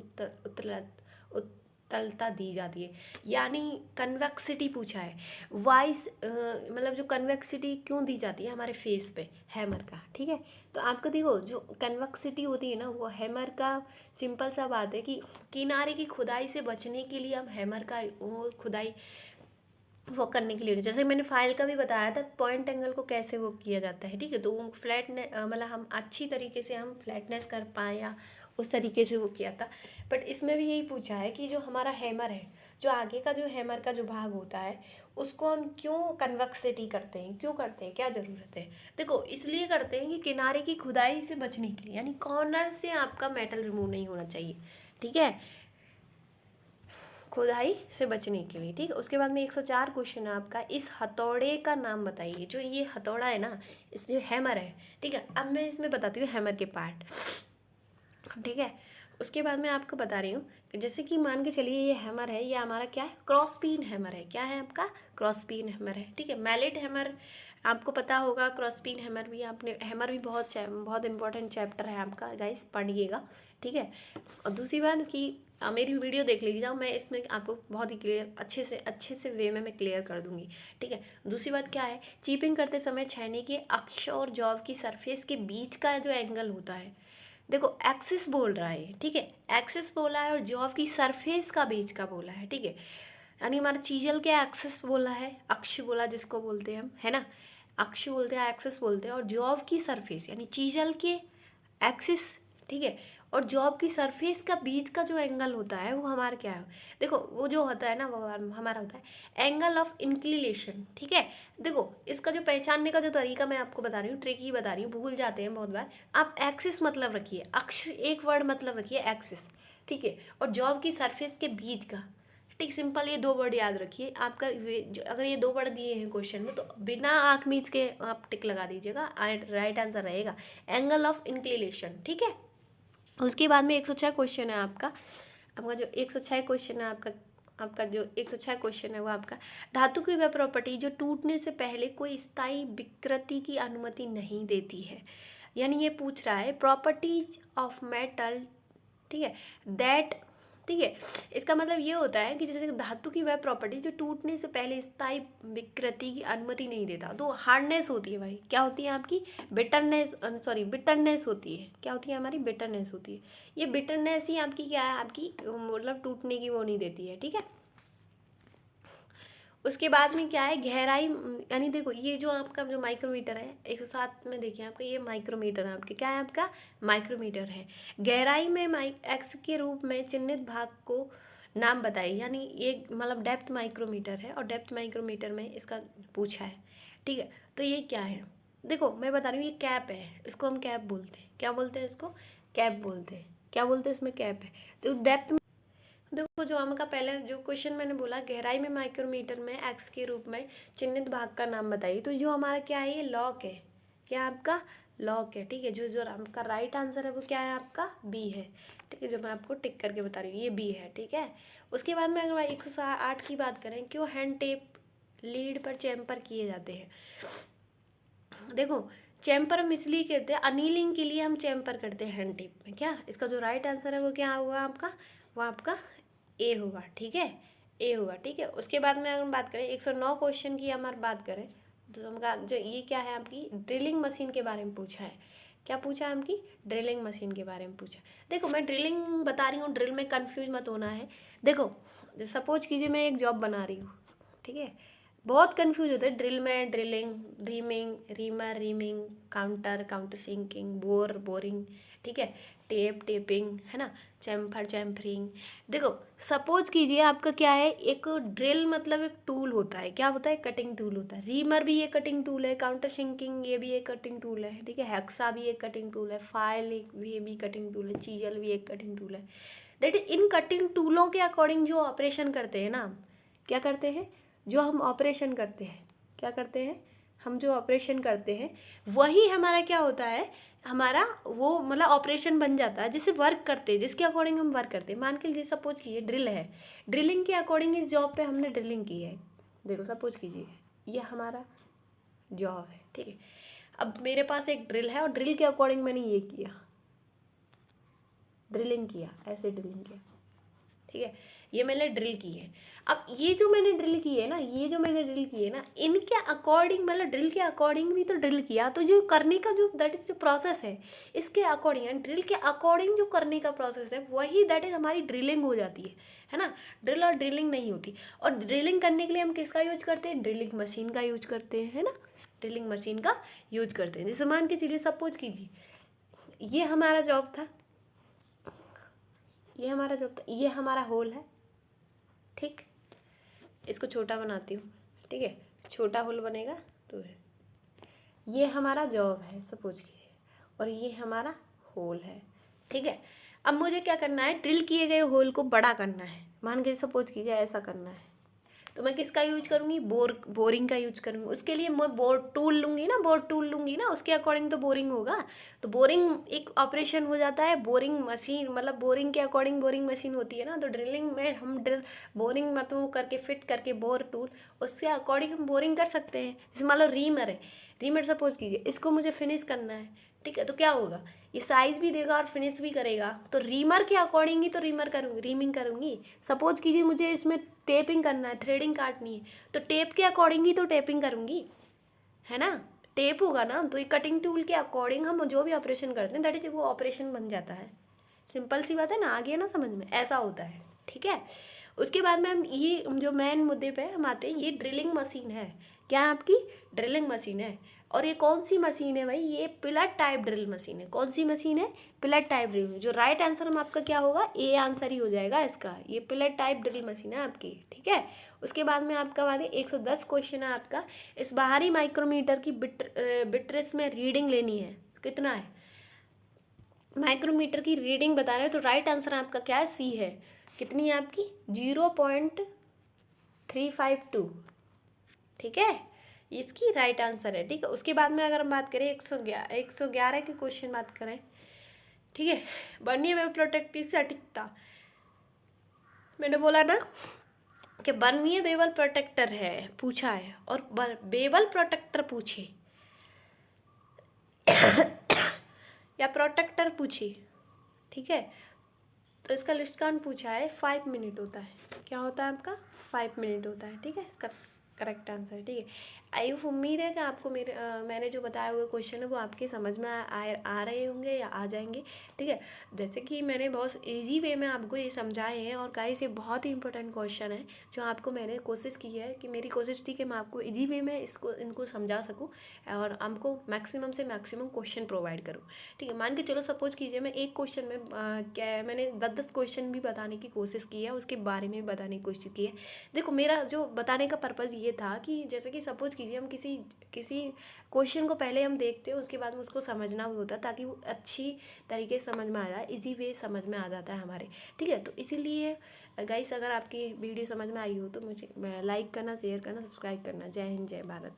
उत्तलता दी जाती है, यानी कन्वेक्सिटी पूछा है। वाइस मतलब जो कन्वेक्सिटी क्यों दी जाती है हमारे फेस पे हैमर का, ठीक है। तो आपको देखो जो कन्वेक्सिटी होती है ना, वो हैमर का सिंपल सा बात है कि किनारे की खुदाई से बचने के लिए हम हैमर का वो खुदाई वो करने के लिए, जैसे मैंने फाइल का भी बताया था पॉइंट एंगल को कैसे वो किया जाता है, ठीक है। तो वो मतलब हम अच्छी तरीके से हम फ्लैटनेस कर पाए या उस तरीके से वो किया था। बट इसमें भी यही पूछा है कि जो हमारा हैमर है, जो आगे का जो हैमर का जो भाग होता है, उसको हम क्यों कन्वेक्सिटी करते हैं, क्यों करते हैं, क्या ज़रूरत है। देखो इसलिए करते हैं कि किनारे की खुदाई से बचने के लिए, यानी कॉर्नर से आपका मेटल रिमूव नहीं होना चाहिए, ठीक है, खुदाई से बचने के लिए, ठीक है। उसके बाद में 104 क्वेश्चन है आपका, इस हथौड़े का नाम बताइए। जो ये हथौड़ा है ना, इस जो हैमर है, ठीक है। अब मैं इसमें बताती हूँ हैमर के पार्ट, ठीक है। उसके बाद मैं आपको बता रही हूँ कि जैसे कि मान के चलिए ये हैमर है, ये हमारा क्या है, क्रॉस पीन हैमर है। क्या है आपका, क्रॉस पीन हैमर है, ठीक है। मैलेट हैमर आपको पता होगा, क्रॉस पीन हैमर भी आपने, हैमर भी बहुत इंपॉर्टेंट चैप्टर है आपका, गाइस पढ़िएगा, ठीक है। और दूसरी बात कि मेरी वीडियो देख लीजिए, मैं इसमें आपको बहुत ही क्लियर अच्छे से वे में मैं क्लियर कर दूंगी, ठीक है। दूसरी बात क्या है, चीपिंग करते समय छैनी के अक्ष और जॉब की सरफेस के बीच का जो एंगल होता है, देखो एक्सिस बोल रहा है, ठीक है, एक्सिस बोला है और जॉब की सरफेस का बीच का बोला है, ठीक है। यानी हमारा चीजल के एक्सिस बोला है, अक्ष बोला जिसको बोलते हैं हम, है ना, अक्ष बोलते हैं, एक्सिस बोलते हैं, और जॉब की सरफेस यानी चीजल के एक्सिस, ठीक है, और जॉब की सरफेस का बीच का जो एंगल होता है वो हमारा क्या है, देखो वो जो होता है ना वो हमारा होता है एंगल ऑफ इंक्लिनेशन, ठीक है। देखो इसका जो पहचानने का जो तरीका मैं आपको बता रही हूँ, ट्रिक ही बता रही हूँ, भूल जाते हैं बहुत बार। आप एक्सिस मतलब रखिए, अक्ष एक वर्ड मतलब रखिए एक्सिस, ठीक है, और जॉब की सरफेस के बीच का, ठीक, सिंपल ये दो वर्ड याद रखिए आपका। अगर ये दो वर्ड दिए हैं क्वेश्चन में तो बिना आँख मीच के आप टिक लगा दीजिएगा, राइट आंसर रहेगा एंगल ऑफ इंक्लिनेशन, ठीक है। उसके बाद में 106 क्वेश्चन है आपका, जो 106 क्वेश्चन है आपका जो 106 क्वेश्चन है वो आपका, धातु की वह प्रॉपर्टी जो टूटने से पहले कोई स्थायी विकृति की अनुमति नहीं देती है। यानी ये पूछ रहा है प्रॉपर्टीज ऑफ मेटल, ठीक है, दैट, ठीक है। इसका मतलब ये होता है कि जैसे धातु की वह प्रॉपर्टी जो टूटने से पहले स्थायी विकृति की अनुमति नहीं देता, तो हार्डनेस होती है भाई, क्या होती है आपकी, बिटरनेस होती है, क्या होती है हमारी, बिटरनेस होती है। ये बिटरनेस ही आपकी क्या है, आपकी मतलब टूटने की वो नहीं देती है, ठीक है। उसके बाद में क्या है, गहराई, यानी देखो ये जो आपका जो माइक्रोमीटर है 107 में, देखिए आपका ये माइक्रोमीटर है, आपके क्या है, आपका माइक्रोमीटर है। गहराई में एक्स के रूप में चिन्हित भाग को नाम बताइए, यानी ये मतलब डेप्थ माइक्रोमीटर है और डेप्थ माइक्रोमीटर में इसका पूछा है, ठीक है। तो ये क्या है, देखो मैं बता रही हूँ, ये कैप है, इसको हम कैप बोलते हैं, क्या बोलते हैं इसको, कैप बोलते हैं, क्या बोलते हैं, इसमें कैप है। तो डेप्थ, देखो जो हमका पहले जो क्वेश्चन मैंने बोला, गहराई में माइक्रोमीटर में एक्स के रूप में चिन्हित भाग का नाम बताइए, तो जो हमारा क्या है, ये लॉक है, क्या आपका लॉक है, ठीक है। जो जो आपका राइट आंसर है वो क्या है, आपका बी है, ठीक है, जो मैं आपको टिक करके बता रही हूँ ये बी है, ठीक है। उसके बाद में अगर 108 की बात करें, क्यों हैंड टेप लीड पर चैम्पर किए जाते हैं। देखो चैम्पर हम इसलिए कहते हैं, अनीलिंग के लिए हम चैम्पर करते हैं हैंड टेप में, क्या इसका जो राइट आंसर है वो क्या होगा आपका, वो आपका ए होगा, ठीक है, ए होगा, ठीक है। उसके बाद में अगर हम बात करें 109 क्वेश्चन की हमारी बात करें, तो हमका जो ये क्या है, आपकी ड्रिलिंग मशीन के बारे में पूछा है। क्या पूछा है, आपकी ड्रिलिंग मशीन के बारे में पूछा। देखो मैं ड्रिलिंग बता रही हूँ, ड्रिल में कंफ्यूज मत होना है। देखो सपोज कीजिए मैं एक जॉब बना रही हूँ, ठीक है, बहुत कंफ्यूज होते हैं ड्रिल में, drilling, reaming, reamer, reaming, counter sinking, boring, ठीक है, टेपिंग, है ना, चैम्फरिंग। देखो सपोज कीजिए आपका क्या है, एक ड्रिल मतलब एक टूल होता है, क्या होता है, कटिंग टूल होता है। रीमर भी एक कटिंग टूल है, काउंटर सिंकिंग ये भी एक कटिंग टूल है, ठीक है, हेक्सा भी एक कटिंग टूल है, फाइल एक भी कटिंग टूल है, चीजल भी एक कटिंग टूल है। दैट इज इन कटिंग टूलों के अकॉर्डिंग जो ऑपरेशन करते हैं ना हम, क्या करते हैं, जो हम ऑपरेशन करते हैं, क्या करते हैं हम, जो ऑपरेशन करते हैं वही हमारा क्या होता है, हमारा वो मतलब ऑपरेशन बन जाता है, जिसे वर्क करते हैं, जिसके अकॉर्डिंग हम वर्क करते हैं। मान के लिए सपोज कीजिए ड्रिल है, ड्रिलिंग के अकॉर्डिंग इस जॉब पे हमने ड्रिलिंग की है। देखो सपोज कीजिए ये हमारा जॉब है, ठीक है। अब मेरे पास एक ड्रिल है और ड्रिल के अकॉर्डिंग मैंने ये किया, ड्रिलिंग किया, ऐसे ड्रिलिंग किया, ठीक है, ये मैंने ड्रिल की है। अब ये जो मैंने ड्रिल की है ना, ये जो मैंने ड्रिल की है ना, इनके अकॉर्डिंग मतलब ड्रिल के अकॉर्डिंग भी तो ड्रिल किया, तो जो करने का जो दैट इज जो प्रोसेस है, इसके अकॉर्डिंग ड्रिल के अकॉर्डिंग जो करने का प्रोसेस है वही दैट इज हमारी ड्रिलिंग हो जाती है ना। ड्रिल और ड्रिलिंग नहीं होती। और ड्रिलिंग करने के लिए हम किसका यूज करते हैं, ड्रिलिंग मशीन का यूज करते हैं, है ना, ड्रिलिंग मशीन का यूज करते हैं। जैसे मान के चलिए सपोज कीजिए ये हमारा जॉब था, ये हमारा जॉब था, ये हमारा होल है, ठीक, इसको छोटा बनाती हूँ, ठीक है, छोटा होल बनेगा तो है, ये हमारा जॉब है सपोज कीजिए, और ये हमारा होल है, ठीक है। अब मुझे क्या करना है, ड्रिल किए गए होल को बड़ा करना है। मान के सपोज कीजिए ऐसा करना है, तो मैं किसका यूज करूँगी, बोरिंग का यूज करूँगी। उसके लिए मैं बोर टूल लूँगी ना, बोर टूल लूँगी ना, उसके अकॉर्डिंग तो बोरिंग होगा। तो बोरिंग एक ऑपरेशन हो जाता है, बोरिंग मशीन मतलब बोरिंग के अकॉर्डिंग बोरिंग मशीन होती है ना। तो ड्रिलिंग में हम बोरिंग मतलब वो करके फिट करके बोर टूल, उससे अकॉर्डिंग हम बोरिंग कर सकते हैं। जैसे मान लो रीमर है, रीमर सपोज कीजिए इसको मुझे फिनिश करना है, ठीक है, तो क्या होगा, ये साइज भी देगा और फिनिश भी करेगा। तो रीमर के अकॉर्डिंग ही तो रीमर करूँगी, रीमिंग करूँगी। सपोज कीजिए मुझे इसमें टेपिंग करना है, थ्रेडिंग काटनी है, तो टेप के अकॉर्डिंग ही तो टेपिंग करूँगी, है ना। टेप होगा ना, तो ये कटिंग टूल के अकॉर्डिंग हम जो भी ऑपरेशन करते हैं दैट इज वो ऑपरेशन बन जाता है। सिंपल सी बात है ना, आ गया ना समझ में, ऐसा होता है, ठीक है। उसके बाद में हम ये जो मेन मुद्दे पे हम आते हैं, ये ड्रिलिंग मशीन है। क्या है आपकी, ड्रिलिंग मशीन है। और ये कौन सी मशीन है भाई, ये पिलर टाइप ड्रिल मशीन है। कौन सी मशीन है, पिलर टाइप ड्रिल। जो राइट आंसर हम आपका क्या होगा, ए आंसर ही हो जाएगा इसका, ये पिलर टाइप ड्रिल मशीन है आपकी, ठीक है। उसके बाद में आपका बाद 110 क्वेश्चन है आपका। इस बाहरी माइक्रोमीटर की बिट्रेस में रीडिंग लेनी है, कितना है, माइक्रोमीटर की रीडिंग बता रहे हैं। तो राइट आंसर आपका क्या है, सी है। कितनी है आपकी, 0.352, ठीक है, इसकी राइट आंसर है, ठीक है। उसके बाद में अगर हम बात करें 111 की क्वेश्चन बात करें, ठीक है, वर्नियर वेव प्रोटेक्टिव सटीकता, मैंने बोला ना कि वर्नियर बेवल प्रोटेक्टर है पूछा है, और बेवल प्रोटेक्टर पूछे या प्रोटेक्टर पूछे, ठीक है, तो इसका लिस्ट काउंट पूछा है, 5 मिनट होता है। क्या होता है आपका, 5 मिनट होता है, ठीक है, इसका करेक्ट आंसर, ठीक है। आई उम्मीद है कि आपको मैंने जो बताए हुए क्वेश्चन है वो आपके समझ में आ रहे होंगे या आ जाएंगे, ठीक है। जैसे कि मैंने बहुत इजी वे में आपको ये समझाए हैं, और गाइस ये बहुत ही इंपॉर्टेंट क्वेश्चन है जो आपको मैंने कोशिश की है कि मेरी कोशिश थी कि मैं आपको इजी वे में इनको समझा सकूँ और हमको मैक्सिमम से मैक्सिमम क्वेश्चन प्रोवाइड करूँ, ठीक है। मान के चलो सपोज कीजिए मैं एक क्वेश्चन में क्या मैंने 10 क्वेश्चन भी बताने की कोशिश की है, उसके बारे में बताने की कोशिश की है। देखो मेरा जो बताने का पर्पज़ ये था कि जैसे कि सपोज कीजिए हम किसी क्वेश्चन को पहले हम देखते हैं, उसके बाद में उसको समझना भी होता है, ताकि वो अच्छी तरीके से समझ में आ जाए, इजी वे समझ में आ जाता है हमारे, ठीक है। तो इसीलिए गाइस अगर आपकी वीडियो समझ में आई हो तो मुझे लाइक करना, शेयर करना, सब्सक्राइब करना। जय हिंद, जय भारत।